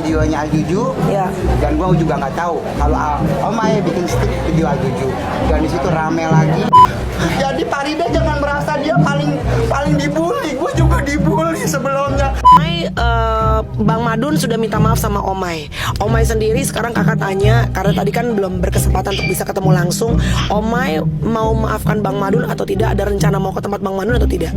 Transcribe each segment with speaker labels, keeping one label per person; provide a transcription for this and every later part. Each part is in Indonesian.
Speaker 1: videonya Aljuju.
Speaker 2: Ya.
Speaker 1: Dan gue juga nggak tahu kalau Omay bikin stick video Aljuju. Dan di situ rame lagi. Jadi Farida jangan merasa dia paling dibully. Gue juga dibully sebelumnya.
Speaker 2: Bang Madun sudah minta maaf sama Omay. Omay sendiri sekarang kakak tanya, karena tadi kan belum berkesempatan untuk bisa ketemu langsung. Omay mau maafkan Bang Madun atau tidak? Ada rencana mau ke tempat Bang Madun atau tidak?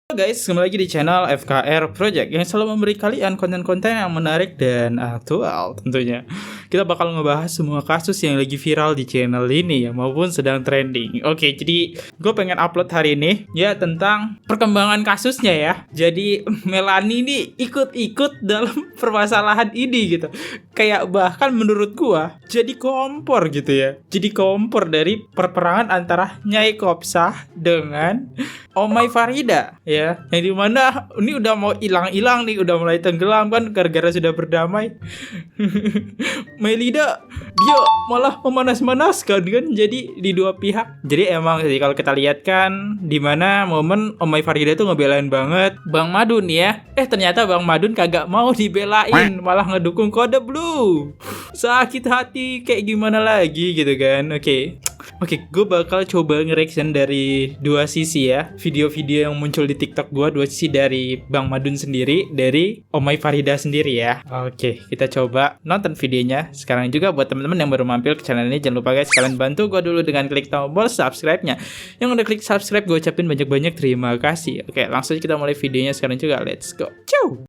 Speaker 3: Halo guys, kembali lagi di channel FKR Project yang selalu memberi kalian konten-konten yang menarik dan aktual tentunya. Kita bakal ngebahas semua kasus yang lagi viral di channel ini ya, maupun sedang trending. Oke, jadi gue pengen upload hari ini ya tentang perkembangan kasusnya ya. Jadi Melanie ini ikut-ikut dalam permasalahan ini gitu. Kayak bahkan menurut gue jadi kompor gitu ya. Jadi kompor dari perperangan antara Nyai Kopsah dengan Omay Farida ya, yang dimana ini udah mau hilang-hilang nih, udah mulai tenggelam kan gara-gara sudah berdamai. Melida dia malah memanas-manaskan kan, jadi di dua pihak. Jadi emang sih kalau kita lihat kan dimana momen Omay Farida itu ngebelain banget Bang Madun ya. Ternyata Bang Madun kagak mau dibelain, malah ngedukung Kode Blue. Sakit hati kayak gimana lagi gitu kan. Oke, gue bakal coba nge-reaction dari dua sisi ya. Video-video yang muncul di TikTok gue, dua sisi dari Bang Madun sendiri, dari Omay Farida sendiri ya. Oke, kita coba nonton videonya sekarang juga. Buat teman-teman yang baru mampir ke channel ini, jangan lupa guys, kalian bantu gue dulu dengan klik tombol subscribe-nya. Yang udah klik subscribe, gue ucapin banyak-banyak terima kasih. Oke, langsung kita mulai videonya sekarang juga. Let's go. Ciao!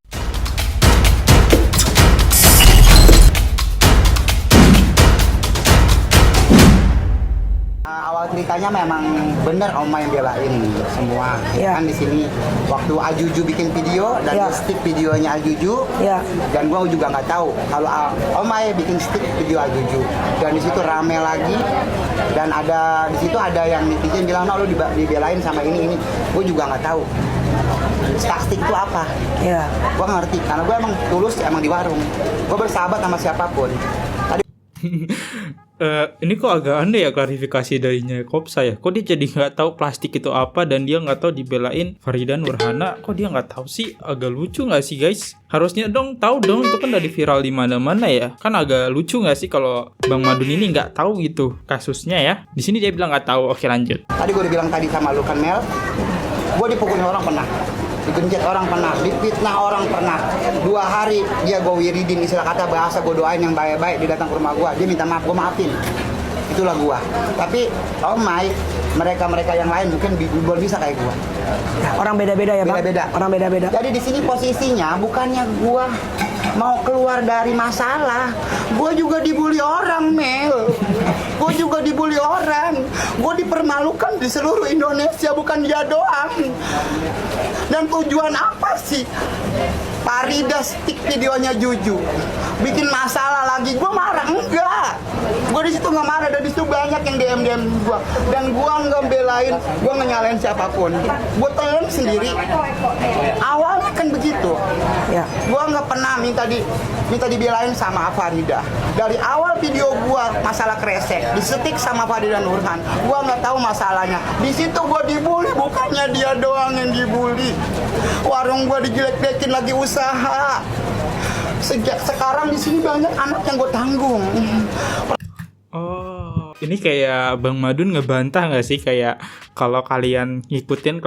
Speaker 1: Awal ceritanya memang bener Omay yang belain semua.
Speaker 2: Ya.
Speaker 1: Kan di sini waktu Aljuju bikin video dan
Speaker 2: Ya.
Speaker 1: stick videonya Aljuju.
Speaker 2: Ya.
Speaker 1: Dan gua juga nggak tahu kalau Omay bikin stick video Aljuju. Dan di situ rame lagi. Dan ada di situ ada yang netizen bilang, "No, lu dibelain sama ini." Gua juga nggak tahu. Stick itu apa?
Speaker 2: Ya.
Speaker 1: Gua nggak ngerti karena gua emang tulus emang di warung. Gua bersahabat sama siapapun.
Speaker 3: Ini kok agak aneh ya klarifikasi dari Nyai Kopsah ya. Kok dia jadi nggak tahu plastik itu apa dan dia nggak tahu dibelain Farida Nurhana. Kok dia nggak tahu sih? Agak lucu nggak sih guys? Harusnya dong tahu dong, itu kan dari viral di mana-mana ya. Kan agak lucu nggak sih kalau Bang Madun ini nggak tahu gitu kasusnya ya. Di sini dia bilang nggak tahu. Oke, lanjut.
Speaker 1: Tadi gue udah bilang tadi sama lu kan Mel, gue dipukulin orang pernah, digencet orang pernah, difitnah orang pernah. 2 hari dia gue wiridin, istilah kata bahasa gue doain yang baik-baik, dia datang ke rumah gue, dia minta maaf, gue maafin. Itulah gue. Tapi Omay, mereka yang lain mungkin belum bisa kayak gue.
Speaker 2: Orang beda-beda ya Bang?
Speaker 1: Beda-beda.
Speaker 2: Orang beda-beda.
Speaker 1: Jadi di sini posisinya bukannya gue mau keluar dari masalah, gue juga dibully orang, Mel. Gue juga dibully orang. Gue dipermalukan di seluruh Indonesia, bukan dia doang. Dan tujuan apa sih Farida stick videonya Juju bikin masalah lagi? Gue marah? Enggak. Gue di situ nggak marah, dan di situ banyak yang DM gue. Dan gue nggak belain, gue nggak nyalain siapapun. Gue telan sendiri. Awalnya kan begitu.
Speaker 2: Ya.
Speaker 1: Gue nggak pernah minta dibelain sama Farida. Dari awal video gue masalah kresek disetik sama Farida Nurhan, gue nggak tahu masalahnya. Di situ gue dibully, bukannya dia doang yang dibully. Warung gue dijelek-jelekin lagi usaha. Sejak sekarang di sini banyak anak yang gue tanggung.
Speaker 3: Oh, ini kayak Bang Madun ngebantah nggak sih, kayak kalau kalian ngikutin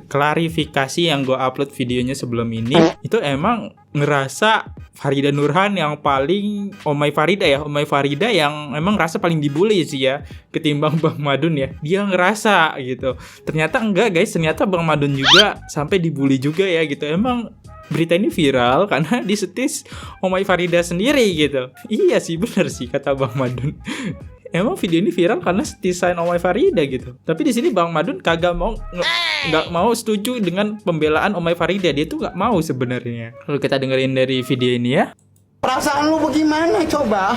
Speaker 3: klarifikasi yang gue upload videonya sebelum ini, itu emang ngerasa Farida Nurhan yang paling Omay Farida yang emang ngerasa paling dibully sih ya, ketimbang Bang Madun ya. Dia ngerasa gitu. Ternyata enggak guys, ternyata Bang Madun juga sampai dibully juga ya gitu. Emang berita ini viral karena disetis Omay Farida sendiri gitu. Iya sih, benar sih kata Bang Madun. Emang video ini viral karena setisan Omay Farida gitu. Tapi di sini Bang Madun kagak mau, nggak mau setuju dengan pembelaan Omay Farida. Dia tuh nggak mau sebenarnya. Kalau kita dengerin dari video ini ya.
Speaker 1: Perasaan lu bagaimana coba?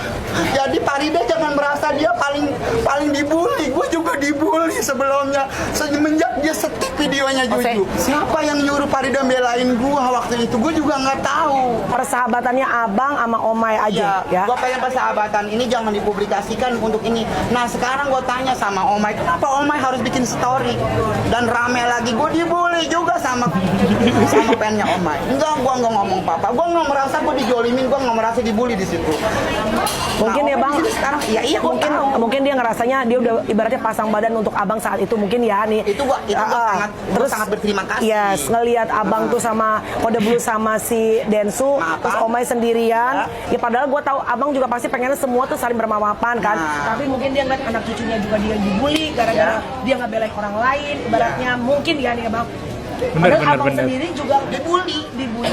Speaker 1: Jadi Farida jangan merasa dia paling dibully. Gue juga dibully sebelumnya. Semenjak dia setik videonya Juju. Siapa yang nyuruh Farida belain gua waktu itu, gua juga nggak tahu.
Speaker 2: Persahabatannya abang sama Omai aja ya.
Speaker 1: Gua pengen persahabatan ini jangan dipublikasikan untuk ini. Nah sekarang gua tanya sama Omai, kenapa Omai harus bikin story dan rame lagi? Gua dibully juga sama pennya Omai. Enggak, gua nggak ngomong apa-apa. Gua nggak merasa gua dijolimin, gua nggak merasa dibully di situ.
Speaker 2: Mungkin
Speaker 1: Nah,
Speaker 2: ya bang,
Speaker 1: Omai di sini sekarang, iya gua tahu.
Speaker 2: mungkin dia ngerasanya dia udah ibaratnya pasang badan untuk abang saat itu mungkin ya nih.
Speaker 1: Itu gua sangat berterima kasih.
Speaker 2: Yes, ngelihat abang tuh sama Kode Blue sama si Densu, terus Omai sendirian. Ya padahal gue tahu abang juga pasti pengennya semua tuh saling bermaafan kan. Tapi mungkin dia ngeliat anak cucunya juga dia dibully gara-gara dia nggak belain orang lain. Ibaratnya mungkin ya nih abang. Padahal abang sendiri juga dibully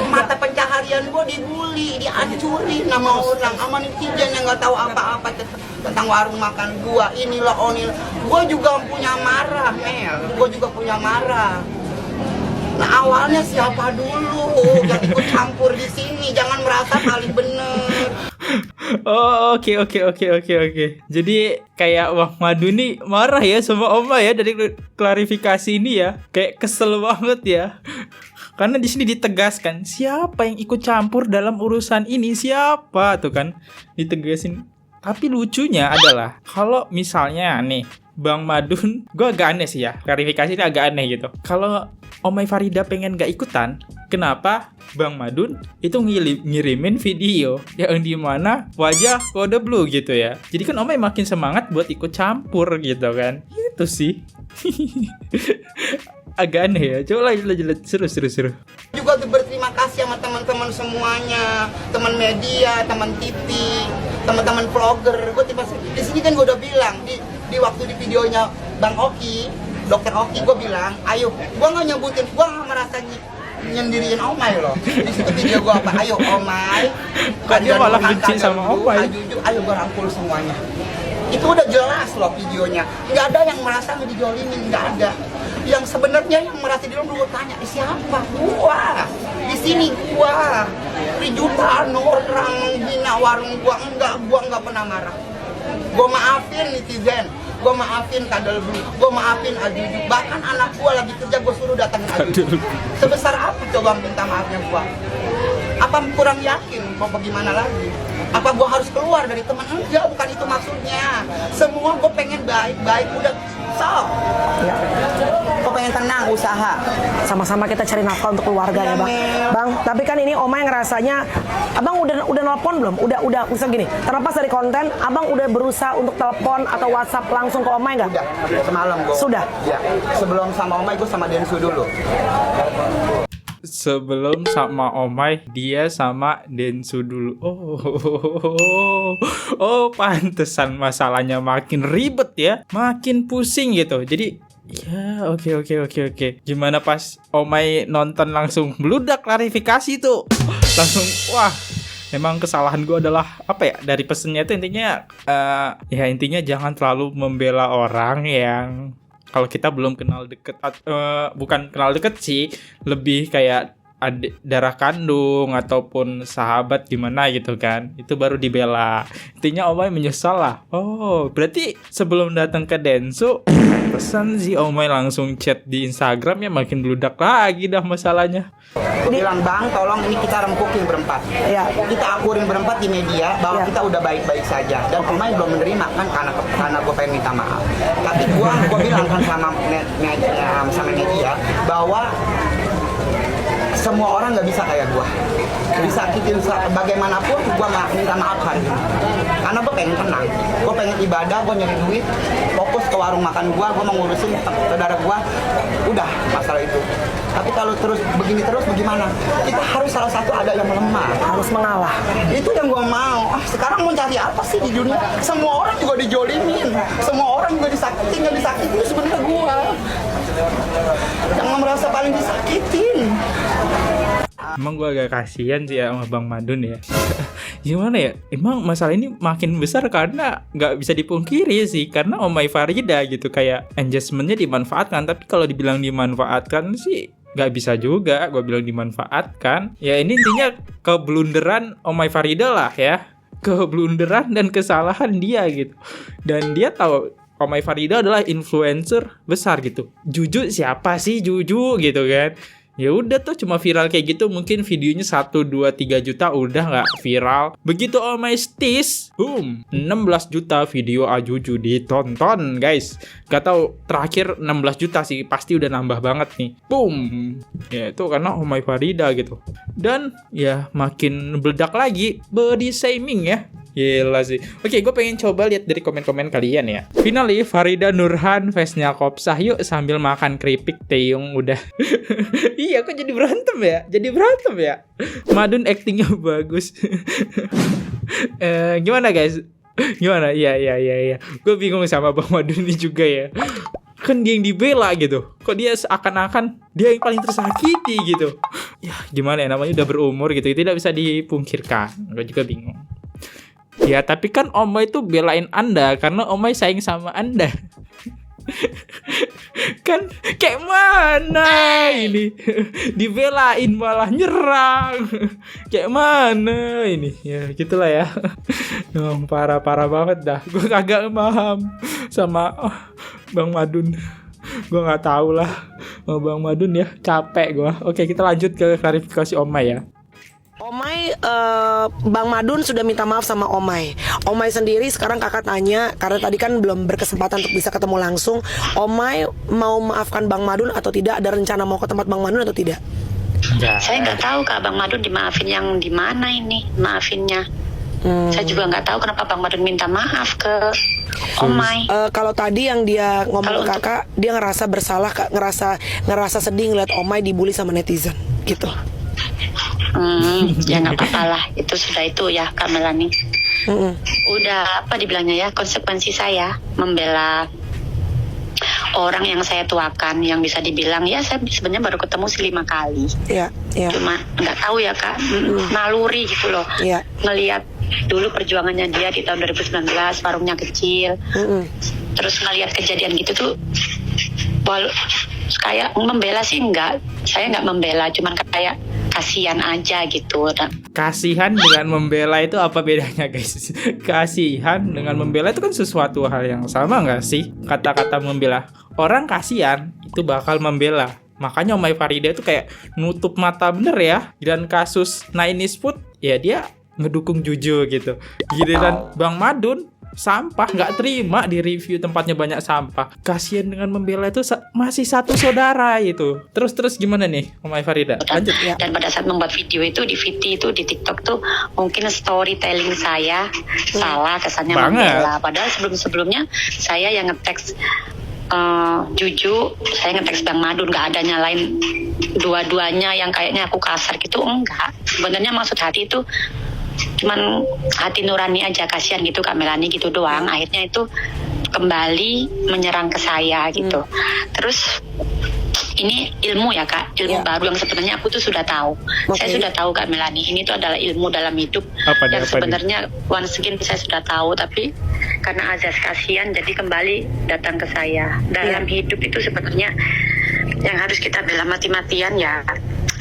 Speaker 1: Mata pencaharian gua dibully, dihancurin sama orang, sama netizen yang nggak tahu apa-apa tentang warung makan gua. Inilah onilah. Gua juga punya marah, Mel. Gua juga punya marah. Nah awalnya siapa dulu yang ikut campur di sini? Jangan merasa paling bener.
Speaker 3: Oh, oke. Jadi kayak Bang Madu nih marah ya sama Oma ya dari klarifikasi ini ya. Kayak kesel banget ya. Karena di sini ditegaskan siapa yang ikut campur dalam urusan ini, siapa tuh kan ditegasin. Tapi lucunya adalah kalau misalnya nih Bang Madun, gue agak aneh sih ya, klarifikasi ini agak aneh gitu. Kalau Omai Farida pengen gak ikutan, kenapa Bang Madun itu ngirimin video yang dimana wajah Kode Blue gitu ya. Jadi kan Omai makin semangat buat ikut campur gitu kan. Itu sih. Agak aneh ya. Coba lanjut, seru.
Speaker 1: Juga berterima kasih sama teman-teman semuanya, teman media, teman TV, teman-teman vlogger. Gue di sini kan gue udah bilang di waktu di videonya Bang Oki, Dokter Oki, gue bilang, ayo, gue nggak nyebutin, gue nggak merasa nyendiriin Omai loh. Di situ video gue apa, ayo Omai,
Speaker 3: kok dia malah benci sama Omai?
Speaker 1: Ayo gue rangkul semuanya. Itu udah jelas loh videonya. Nggak ada yang merasa ngedijolimin, nggak ada. Yang sebenarnya yang merasa di gue tanya, siapa? Gua. Di sini gua. Jutaan orang hina warung gua nggak pernah marah. Gua maafin netizen, gua maafin Kadal Blue, gua maafin Ajuju. Bahkan anak gua lagi kerja gua suruh datangin Ajuju. Sebesar apa coba minta maafnya gua? Apa kurang yakin? Mau bagaimana lagi? Apa gua harus keluar dari teman? Enggak, bukan itu maksudnya. Semua gua pengen baik-baik, udah stop.
Speaker 2: Ya.
Speaker 1: Gua pengen tenang, usaha.
Speaker 2: Sama-sama kita cari nafkah untuk keluarga ya bang. Bang, tapi kan ini Omai ngerasanya, abang udah nelpon belum? Udah misal gini, terlepas dari konten, abang udah berusaha untuk telepon atau WhatsApp langsung ke Omai nggak?
Speaker 1: Udah, semalam gua.
Speaker 2: Sudah?
Speaker 1: Ya, sebelum sama Omai gua sama Densu dulu.
Speaker 3: Sebelum sama Omai, dia sama Densu dulu. Oh, pantesan masalahnya makin ribet ya, makin pusing gitu. Jadi, ya oke. Gimana pas Omai nonton langsung bludak klarifikasi tuh, langsung wah. Emang kesalahan gue adalah apa ya, dari pesennya itu intinya ya intinya jangan terlalu membela orang yang kalau kita belum kenal deket, bukan kenal deket sih, lebih kayak adik darah kandung ataupun sahabat gimana gitu kan, itu baru dibela. Intinya Omai menyesal lah. Oh berarti sebelum datang ke Densu pesan si Omai langsung chat di Instagram, ya makin bludak lagi dah masalahnya.
Speaker 1: Gue bilang, Bang, tolong ini kita rempukin berempat.
Speaker 2: Ya.
Speaker 1: Kita akurin berempat di media bahwa kita udah baik-baik saja. Dan Omai belum menerima kan karena gue pengen minta maaf. Tapi gue bilang kan sama media bahwa semua orang nggak bisa kayak gue. Disakitin bagaimanapun gue minta maaf hari ini. Karena gue pengen tenang. Gue pengen ibadah, gue nyari duit, fokus ke warung makan gue mau ngurusin saudara gue. Udah masalah itu. Tapi kalau terus begini terus bagaimana? Kita harus salah satu ada yang melemah,
Speaker 2: Harus mengalah.
Speaker 1: itu yang gue mau. Sekarang mau cari apa sih di dunia? Semua orang juga dijolimin, semua orang juga disakitin. Yang disakitin itu sebenarnya gue yang merasa paling disakitin.
Speaker 3: Emang gue agak kasihan sih ya sama Bang Madun ya. Gimana ya, emang masalah ini makin besar karena gak bisa dipungkiri sih, karena Omai Farida gitu, kayak engagementnya dimanfaatkan. Tapi kalau dibilang dimanfaatkan sih gak bisa juga gue bilang dimanfaatkan. Ya ini intinya keblunderan Omai Farida lah ya, keblunderan dan kesalahan dia gitu. Dan dia tahu Omai Farida adalah influencer besar gitu. Juju siapa sih Juju gitu kan. Ya udah tuh cuma viral kayak gitu, mungkin videonya 1, 2, 3 juta udah nggak viral. Begitu Omai Stis, boom, 16 juta video Ajuju ditonton guys. Gak tahu terakhir 16 juta sih, pasti udah nambah banget nih. Boom, ya itu karena Omai Farida gitu. Dan ya makin meledak lagi body shaming ya. Gila sih. Oke, gue pengen coba lihat dari komen-komen kalian ya. Finally, Farida Nurhan face-nya Kopsah. Yuk sambil makan keripik Taeyong udah. Iya, kok jadi berantem ya? Jadi berantem ya? Madun actingnya bagus. Gimana guys? Gimana? Iya. Gue bingung sama Bang Madun ini juga ya. Kan dia yang dibela gitu. Kok dia seakan-akan dia yang paling tersakiti gitu. Ya gimana ya, namanya udah berumur gitu. Tidak bisa dipungkirkan. Gue juga bingung. Ya tapi kan Omai itu belain Anda karena Omai sayang sama Anda. Kan kayak mana ini dibelain malah nyerang. Kayak mana ini. Ya gitulah ya. Parah banget dah. Gue kagak paham sama Bang Madun. Gue gak tahu lah sama Bang Madun ya. Capek gue. Oke, kita lanjut ke klarifikasi Omai ya.
Speaker 2: Omai, Bang Madun sudah minta maaf sama Omai. Omai sendiri sekarang kakak tanya, karena tadi kan belum berkesempatan untuk bisa ketemu langsung. Omai mau maafkan Bang Madun atau tidak? Ada rencana mau ke tempat Bang Madun atau tidak?
Speaker 4: Saya nggak tahu Kak Bang Madun dimaafin yang di mana ini maafinnya. Saya juga nggak tahu kenapa Bang Madun minta maaf ke Omai.
Speaker 2: Kalau tadi yang dia ngomong ke kakak, dia ngerasa bersalah, ngerasa sedih ngeliat Omai dibully sama netizen, gitu.
Speaker 4: Ya nggak apa-apa lah, itu sudah itu ya Kak Melani. Udah apa dibilangnya ya, konsekuensi saya membela orang yang saya tuakan, yang bisa dibilang ya saya sebenarnya baru ketemu 5 kali.
Speaker 2: Iya.
Speaker 4: Cuma nggak tahu ya Kak, naluri gitu loh.
Speaker 2: Iya.
Speaker 4: Ngelihat dulu perjuangannya dia di tahun 2019, warungnya kecil. Terus ngelihat kejadian gitu tuh, kayak membela sih enggak, saya nggak membela, cuman kayak kasihan aja gitu.
Speaker 3: Kasihan dengan membela itu apa bedanya guys? Kasihan dengan membela itu kan sesuatu hal yang sama nggak sih? Kata-kata membela orang kasihan itu bakal membela. Makanya Omai Farida itu kayak nutup mata bener ya. Dan kasus Nainis Food ya dia ngedukung Juju gitu. Giliran Bang Madun sampah, nggak terima di review tempatnya banyak sampah. Kasian dengan membela itu masih satu saudara itu. Terus gimana nih Omai Farida? Lanjut ya.
Speaker 4: Dan pada saat membuat video itu di VT itu di TikTok tuh mungkin storytelling saya salah, kesannya membela. Padahal sebelumnya saya yang nge-text Juju, saya nge-text Bang Madun, nggak ada nyalain dua-duanya yang kayaknya aku kasar gitu, enggak. Sebenarnya maksud hati itu cuman hati nurani aja, kasihan gitu Kak Melani gitu doang. Akhirnya itu kembali menyerang ke saya gitu. Terus ini ilmu ya Kak, ilmu baru yang sebenarnya aku tuh sudah tahu. Saya sudah tahu Kak Melani, ini tuh adalah ilmu dalam hidup yang sebenarnya once again saya sudah tahu, tapi karena azas kasihan jadi kembali datang ke saya. Dalam hidup itu sebenarnya yang harus kita bela mati-matian ya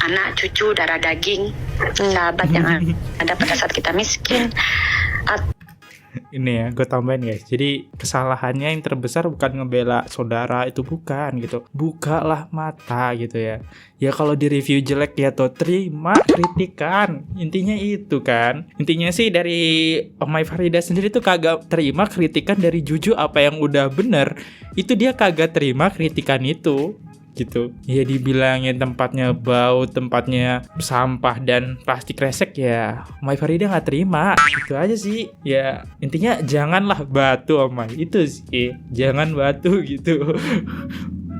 Speaker 4: anak, cucu, darah daging, sahabat yang ada pada saat kita miskin.
Speaker 3: Ini ya, gue tambahin guys. Jadi kesalahannya yang terbesar bukan ngebela saudara, itu bukan gitu. Bukalah mata gitu ya. Ya kalau di review jelek ya tuh terima kritikan. Intinya itu kan. Intinya sih dari Omai Farida sendiri tuh kagak terima kritikan dari Juju apa yang udah bener. Itu dia kagak terima kritikan itu. Gitu ya, dibilangin tempatnya bau, tempatnya sampah dan plastik resek ya Omai Farida nggak terima. Itu aja sih ya, intinya janganlah batu Omai, itu sih jangan batu gitu.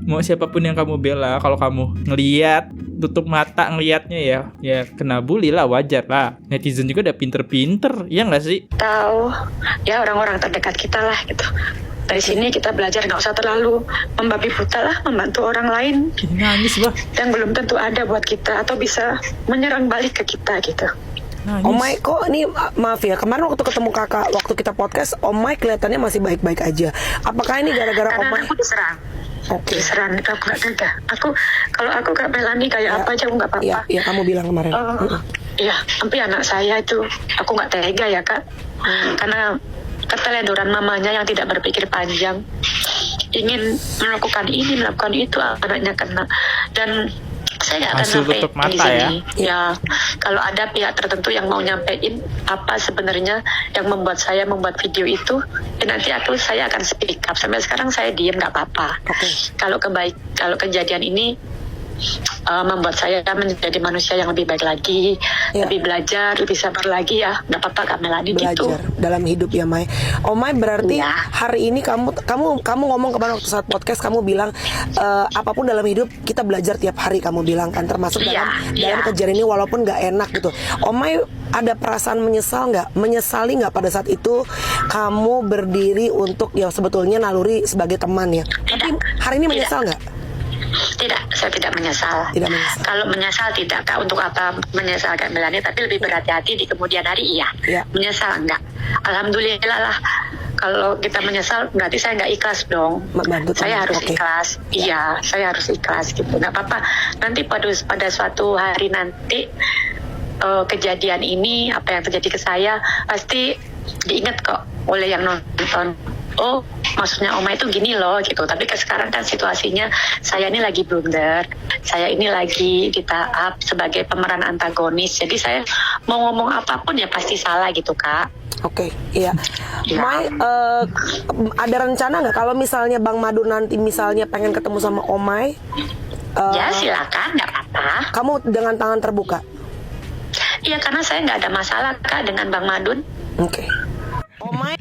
Speaker 3: Mau siapapun yang kamu bela, kalau kamu ngeliat tutup mata ngeliatnya ya kena bully lah, wajar lah. Netizen juga udah pinter-pinter, ya nggak sih?
Speaker 4: Tahu ya, orang-orang terdekat kita lah gitu. Dari sini kita belajar nggak usah terlalu membabi buta lah, membantu orang lain.
Speaker 3: Nangis bah.
Speaker 4: Yang belum tentu ada buat kita atau bisa menyerang balik ke kita gitu.
Speaker 3: Nangis.
Speaker 2: Omai kok ini maaf ya, kemarin waktu ketemu kakak waktu kita podcast, Omai kelihatannya masih baik-baik aja. Apakah ini gara-gara
Speaker 4: Karena
Speaker 2: Omai?
Speaker 4: aku diserang.
Speaker 2: Oke.
Speaker 4: Diserang itu aku nggak tega. Kalau aku Kak Melani kayak apa aja aku nggak apa-apa.
Speaker 2: Iya, kamu bilang kemarin.
Speaker 4: Iya, tapi anak saya itu aku nggak tega ya Kak. Karena keteledoran mamanya yang tidak berpikir panjang, ingin melakukan ini, melakukan itu, anaknya kena. Dan Saya nggak akan
Speaker 3: Langsung
Speaker 4: sampai
Speaker 3: tutup
Speaker 4: di
Speaker 3: mata
Speaker 4: sini. Ya, kalau ada pihak tertentu yang mau nyampein apa sebenarnya yang membuat saya membuat video itu, ya nanti saya akan speak up. Sampai sekarang saya diam nggak apa-apa.
Speaker 2: Oke.
Speaker 4: Kalau kejadian ini membuat saya menjadi manusia yang lebih baik lagi,
Speaker 2: Ya.
Speaker 4: lebih belajar, lebih sabar lagi ya. Nggak apa-apa Kak Melani gitu.
Speaker 2: Belajar dalam hidup ya Mai. Mai berarti
Speaker 4: Iya.
Speaker 2: hari ini kamu ngomong kemarin waktu saat podcast kamu bilang apapun dalam hidup kita belajar tiap hari, kamu bilang kan, termasuk
Speaker 4: Iya,
Speaker 2: dalam
Speaker 4: iya.
Speaker 2: kejadian ini walaupun nggak enak gitu. Mai ada perasaan menyesali nggak pada saat itu kamu berdiri untuk ya sebetulnya naluri sebagai teman ya. Tapi hari ini menyesal nggak?
Speaker 4: Tidak, saya tidak menyesal.
Speaker 2: Tidak menyesal.
Speaker 4: Kalau menyesal tidak, Kak, untuk apa menyesal Kak Melani, tapi lebih berhati-hati di kemudian hari iya.
Speaker 2: Iya.
Speaker 4: Menyesal enggak? Alhamdulillah lah. Kalau kita menyesal berarti saya nggak ikhlas dong.
Speaker 2: Bantu
Speaker 4: Saya
Speaker 2: teman.
Speaker 4: harus
Speaker 2: Oke.
Speaker 4: ikhlas. Iya, saya harus ikhlas gitu. Nggak apa-apa. Nanti pada suatu hari nanti kejadian ini, apa yang terjadi ke saya pasti diingat kok oleh yang nonton. Oh, maksudnya Oma itu gini loh gitu. Tapi sekarang kan situasinya saya ini lagi blunder. Saya ini lagi di tahap sebagai pemeran antagonis. Jadi saya mau ngomong apapun ya pasti salah gitu, Kak.
Speaker 2: Oke, iya.
Speaker 4: Ya.
Speaker 2: Mai, ada rencana nggak kalau misalnya Bang Madu nanti misalnya pengen ketemu sama Omai?
Speaker 4: Ya silakan, nggak apa-apa.
Speaker 2: Kamu dengan tangan terbuka.
Speaker 4: Iya, karena saya nggak ada masalah Kak dengan Bang Madun.
Speaker 2: Oke. Omai,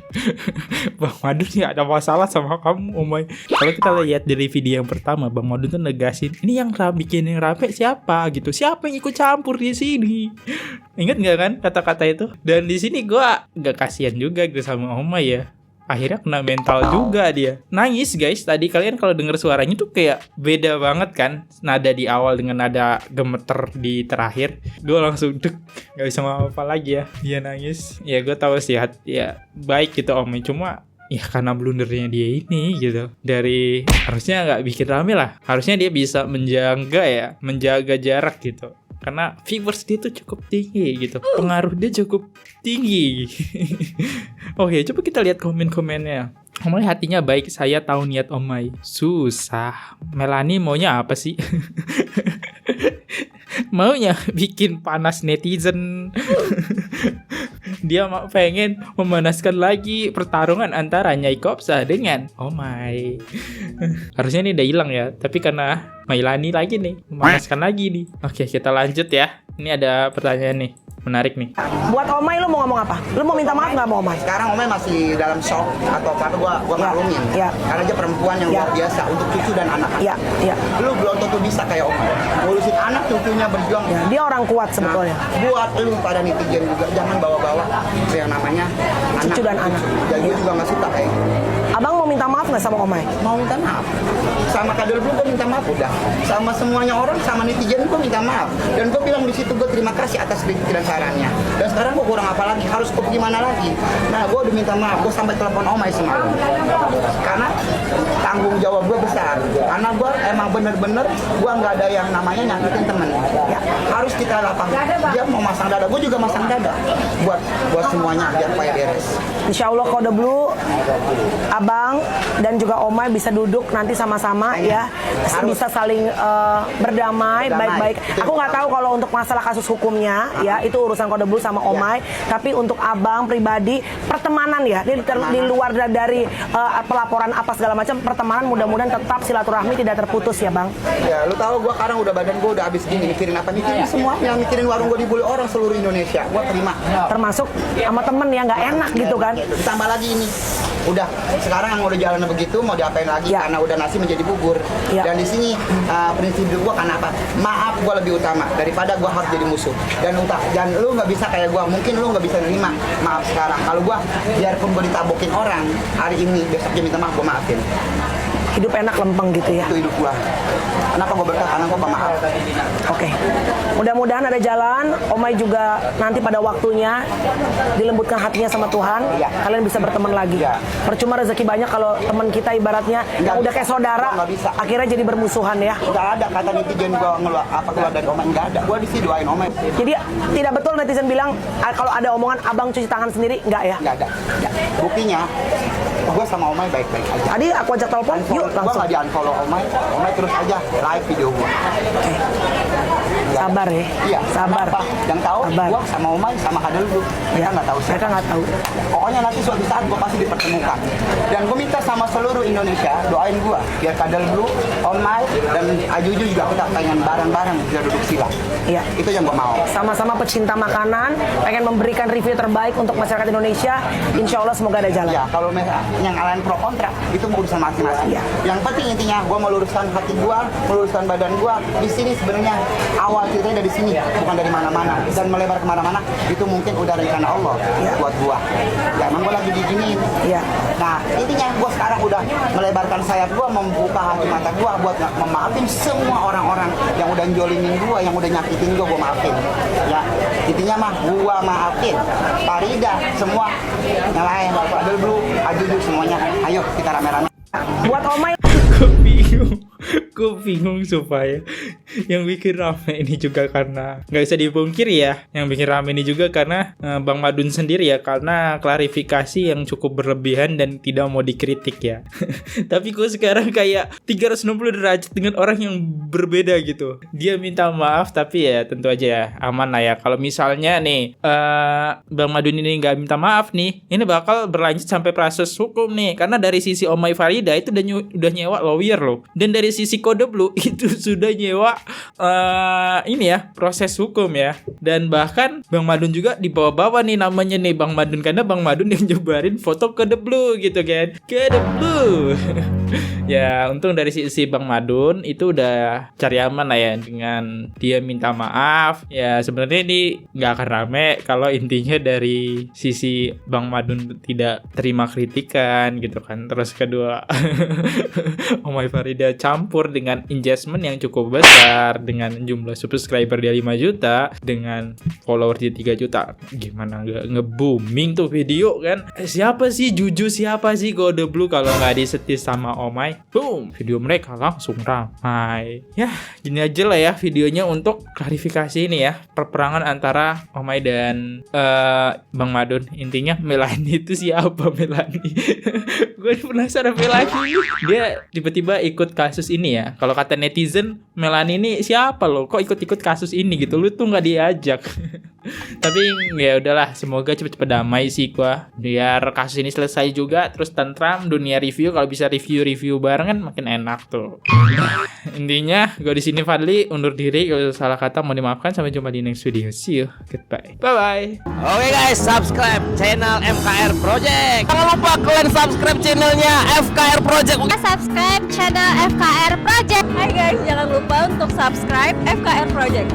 Speaker 3: Bang Madun ya ada masalah sama kamu, oh my. Kalau kita lihat dari video yang pertama, Bang Madun tuh negasin, ini yang bikin yang rame siapa gitu, siapa yang ikut campur di sini. Ingat nggak kan kata-kata itu? Dan di sini gua nggak kasihan juga gitu sama Oma ya. Akhirnya kena mental juga dia. Nangis guys, tadi kalian kalau denger suaranya tuh kayak beda banget kan. Nada di awal dengan nada gemeter di terakhir. Gue langsung dek, gak bisa ngomong apa lagi ya. Dia nangis. Ya gue tahu sih ya baik gitu Om. Cuma ya karena blundernya dia ini gitu. Dari harusnya gak bikin rame lah. Harusnya dia bisa menjaga jarak gitu. Karena viewers dia tuh cukup tinggi gitu. Pengaruh dia cukup tinggi. Oke, coba kita lihat komen-komennya. Omai hatinya baik, saya tahu niat Omai. Susah. Melani maunya apa sih? Maunya bikin panas netizen. Dia pengen memanaskan lagi pertarungan antara Nyai Kopsa dengan Omai. Harusnya ini udah hilang ya, tapi karena Mailani lagi nih, memanaskan lagi nih. Oke, kita lanjut ya. Ini ada pertanyaan nih, menarik nih.
Speaker 2: buat Omai lu mau ngomong apa? Lu mau minta maaf nggak mau Omai?
Speaker 1: Sekarang Omai masih dalam shock atau apa, gua maklumin.
Speaker 2: Ya.
Speaker 1: Karena dia perempuan yang
Speaker 2: Ya.
Speaker 1: luar biasa untuk cucu dan anak.
Speaker 2: Iya, iya.
Speaker 1: Lu belum tentu bisa kayak Omai. Ngurusin anak, cucunya, berjuang.
Speaker 2: Ya, dia orang kuat sebetulnya.
Speaker 1: Buat lu pada netizen juga, jangan bawa-bawa yang namanya
Speaker 2: Cucu dan anak.
Speaker 1: Dan gue juga nggak suka kayak gitu.
Speaker 2: Abang mau minta maaf nggak sama Omai?
Speaker 1: Mau minta maaf sama Kadel Blue, gue minta maaf udah. Sama semuanya orang, sama netizen gue minta maaf. Dan gue bilang di situ gue terima kasih atas kritik dan sarannya. Dan sekarang gue kurang apa lagi, harus gimana lagi? Nah, gue udah minta maaf, gue sampai telepon Omai semalam. Karena tanggung jawab gue besar. Karena gue emang bener-bener gue nggak ada yang namanya nyakitin temen. Ya, harus kita lapang. Dia mau masang dada, gue juga masang dada. Buat semuanya biar supaya beres.
Speaker 2: Insya Allah Kode Blue, Abang dan juga Omai bisa duduk nanti sama-sama ya, bisa saling berdamai baik-baik. Aku nggak tahu kalau untuk masalah kasus hukumnya ya, itu urusan Kode Blue sama Omai. Tapi untuk Abang pribadi, pertemanan ya, di luar dari pelaporan apa segala macam, pertemanan mudah-mudahan tetap silaturahmi tidak terputus ya Bang.
Speaker 1: Ya, lu tahu gue sekarang udah badan gue udah habis gini, mikirin apa? Mikirin semuanya, mikirin warung gue dibully orang seluruh Indonesia. Gue terima.
Speaker 2: Termasuk sama temen yang nggak enak gitu kan.
Speaker 1: Ditambah lagi ini, udah sekarang yang udah jalan begitu mau diapain lagi?
Speaker 2: Ya.
Speaker 1: Karena udah nasi menjadi bubur.
Speaker 2: Ya.
Speaker 1: Dan di sini prinsip hidup gue karena apa? Maaf gue lebih utama daripada gue harus jadi musuh. Dan lu nggak bisa kayak gue, mungkin lu nggak bisa nerima maaf sekarang. Kalau gue biarpun gue ditabokin orang hari ini, besok dia minta maaf, gue maafin.
Speaker 2: Hidup enak lempeng gitu ya.
Speaker 1: Itu hidup gue. Kenapa gue berkah? Karena gue pemaaf.
Speaker 2: Oke. Mudah-mudahan ada jalan. Omai juga nanti pada waktunya dilembutkan hatinya sama Tuhan.
Speaker 1: Iya.
Speaker 2: Kalian bisa berteman lagi.
Speaker 1: Iya.
Speaker 2: Percuma rezeki banyak kalau teman kita ibaratnya yang udah kayak saudara,
Speaker 1: Nggak bisa.
Speaker 2: akhirnya jadi bermusuhan ya.
Speaker 1: Nggak ada kata netizen gue keluar dari Omai, nggak ada. Gue di sini doain Omai.
Speaker 2: Jadi tidak betul netizen bilang kalau ada omongan abang cuci tangan sendiri, nggak ya?
Speaker 1: Nggak ada. Buktinya, gue sama Omai baik-baik aja.
Speaker 2: Tadi aku ajak telepon, yuk
Speaker 1: Gue
Speaker 2: langsung.
Speaker 1: nggak di-unfollow Omai terus aja live video gue.
Speaker 2: Sabar ya.
Speaker 1: Iya.
Speaker 2: Sabar.
Speaker 1: Kenapa? Yang tahu
Speaker 2: Sabar.
Speaker 1: gue sama Omai sama Kadel dulu. Mereka nggak tahu siapa.
Speaker 2: Mereka nggak tahu.
Speaker 1: Pokoknya nanti suatu saat gue pasti dipertemukan. Dan gue minta sama seluruh Indonesia doain gue biar Kadel dulu, Omai dan Ajuju juga kita pengen bareng-bareng bisa duduk sila.
Speaker 2: Iya.
Speaker 1: Itu yang gue mau.
Speaker 2: Sama-sama pecinta makanan, pengen memberikan review terbaik untuk masyarakat Indonesia. Insya Allah semoga ada jalan.
Speaker 1: Ya, kalau yang kalian pro kontra itu mau urusan masing-masing.
Speaker 2: Iya.
Speaker 1: Yang penting intinya gue meluruskan hati gue, meluruskan badan gue. Di sini sebenarnya awal ceritanya dari sini, bukan dari mana-mana. Dan melebar kemana-mana itu mungkin udah rencana Allah buat gue. Ya, emang gue lagi diginiin.
Speaker 2: Iya.
Speaker 1: Nah, intinya gue sekarang udah melebarkan sayap gue, membuka hati mata gue buat memaafin semua orang-orang yang udah jolimin gue, yang udah nyakitin gue maafin. Ya, intinya mah gue maafin. Farida, semua yang lain, Adel Blue, Ajuju semuanya. Ayo kita rame-rame.
Speaker 2: Buat Omai,
Speaker 3: Gue bingung supaya yang bikin rame ini juga karena nggak bisa dipungkir ya, yang bikin rame ini juga karena Bang Madun sendiri ya, karena klarifikasi yang cukup berlebihan dan tidak mau dikritik ya. Tapi gue sekarang kayak 360 derajat dengan orang yang berbeda gitu. Dia minta maaf tapi ya tentu aja ya aman lah ya. Kalau misalnya nih Bang Madun ini nggak minta maaf nih, ini bakal berlanjut sampai proses hukum nih, karena dari sisi Omai Farida itu udah nyewa lawyer loh, dan dari sisi Kode Blue itu sudah nyewa ini ya proses hukum ya. Dan bahkan Bang Madun juga dibawa-bawa nih namanya nih Bang Madun, karena Bang Madun yang nyebarin foto Kode Blue gitu kan, Kode Blue. Ya untung dari sisi Bang Madun itu udah cari aman lah ya dengan dia minta maaf. Ya sebenarnya ini nggak akan rame kalau intinya dari sisi Bang Madun tidak terima kritikan gitu kan. Terus kedua Omai Farida campur dengan investment yang cukup besar, dengan jumlah subscriber dia 5 juta, dengan follower dia 3 juta. Gimana nggak nge-booming tuh video kan? Siapa sih Juju, siapa sih Kode Blue kalau nggak disetir sama Omai? Boom, video mereka langsung ramai. Ya gini aja lah ya videonya untuk klarifikasi ini ya, perperangan antara Omai dan Bang Madun. Intinya Melani itu siapa Melani? Gue penasaran Melani. Dia tiba-tiba ikut kasus ini ya. Kalau kata netizen, Melani ini siapa loh? Kok ikut-ikut kasus ini gitu? Lu tuh nggak diajak. Tapi ya udahlah, semoga cepet-cepet damai sih gua. Biar kasus ini selesai juga, terus tentram dunia review. Kalau bisa review bareng kan makin enak tuh. Intinya gue di sini Fadli undur diri. Kalau salah kata mau dimaafkan. Sampai jumpa di next video. See you. Goodbye. Bye bye.
Speaker 5: Oke guys, subscribe channel FKR Project. Jangan lupa kalian subscribe channelnya FKR Project.
Speaker 6: Subscribe channel FKR Project. Hai guys, jangan lupa untuk subscribe FKR Project.